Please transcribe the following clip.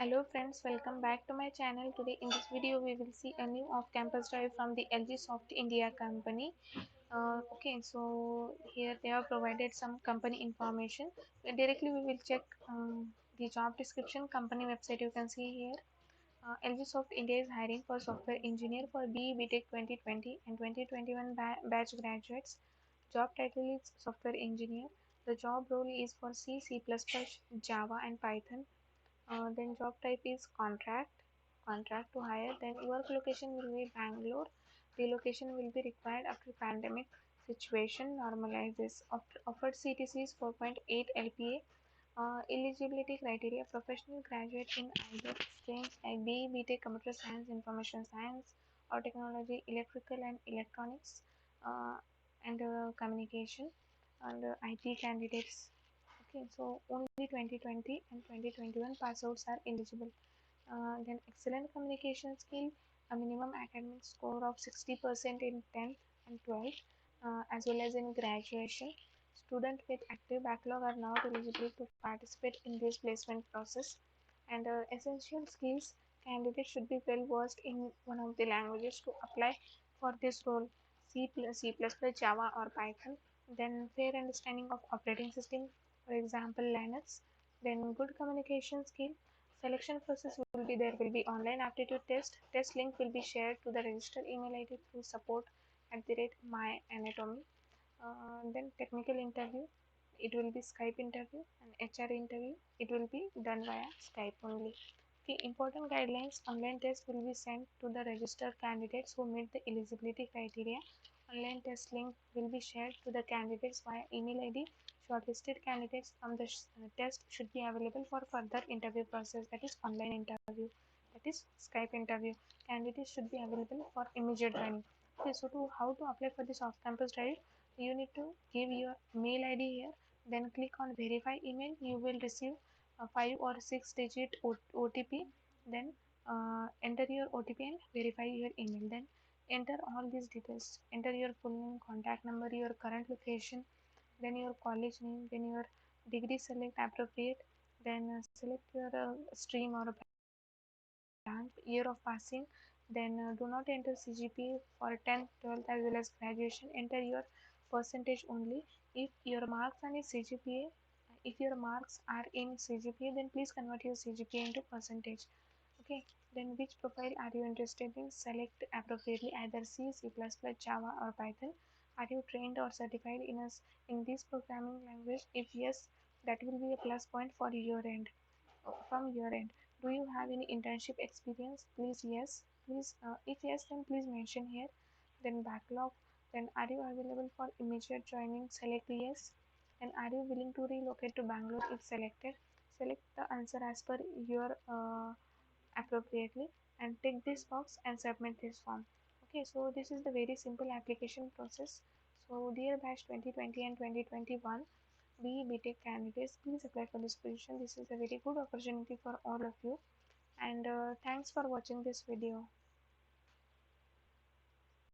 Hello friends, welcome back to my channel. Today in this video we will see a new off-campus drive from the LG Soft India company. So here they have provided some company information. Directly we will check the job description, company website you can see here. LG Soft India is hiring for software engineer for BE BTech 2020 and 2021 batch graduates. Job title is software engineer. The job role is for C++, Java and Python. Then job type is contract to hire. Then work location will be Bangalore. Relocation will be required after pandemic situation normalizes. Offered CTC is 4.8 LPA. Eligibility criteria: professional graduate in either streams like BE, BTech, Computer Science, Information Science, or Technology, Electrical and Electronics, and Communication, and IT candidates. Okay, so only 2020 and 2021 pass outs are eligible. Then excellent communication skill, a minimum academic score of 60% in 10th and 12th, as well as in graduation. Students with active backlog are now eligible to participate in this placement process. And essential skills: candidates should be well versed in one of the languages to apply for this role: C++, Java, or Python. Then fair understanding of operating system, for example Linux. Then good communication skill. Selection process will be: there will be online aptitude test. Test link will be shared to the registered email ID through support@my anatomy. Then technical interview, it will be Skype interview, and HR interview, it will be done via Skype only. The important guidelines: online test will be sent to the registered candidates who meet the eligibility criteria. Online test link will be shared to the candidates via email ID. Shortlisted candidates from the test should be available for further interview process, that is online interview, that is Skype interview. Candidates should be available for immediate joining. Okay, so to how to apply for this off-campus drive, you need to give your mail ID here, then click on verify email. You will receive a 5 or 6 digit OTP. Then enter your OTP and verify your email. Then enter all these details: enter your full name, contact number, your current location, then your college name, then your degree, select appropriate, then select your stream or branch, year of passing. Then do not enter CGPA for 10th, 12th as well as graduation. Enter your percentage only. If your marks are in CGPA, if your marks are in CGPA, then please convert your CGPA into percentage. Okay, then which profile are you interested in? Select appropriately either C++, Java, or Python. Are you trained or certified in this programming language? If yes, that will be a plus point for your end. From your end, do you have any internship experience? Please yes. Please, if yes, then please mention here. Then backlog. Then are you available for immediate joining? Select yes. And are you willing to relocate to Bangalore if selected? Select the answer as per your appropriately and tick this box and submit this form. Okay, so this is the very simple application process. So dear batch 2020 and 2021 BE BTech candidates, please apply for this position. This is a very good opportunity for all of you, and thanks for watching this video.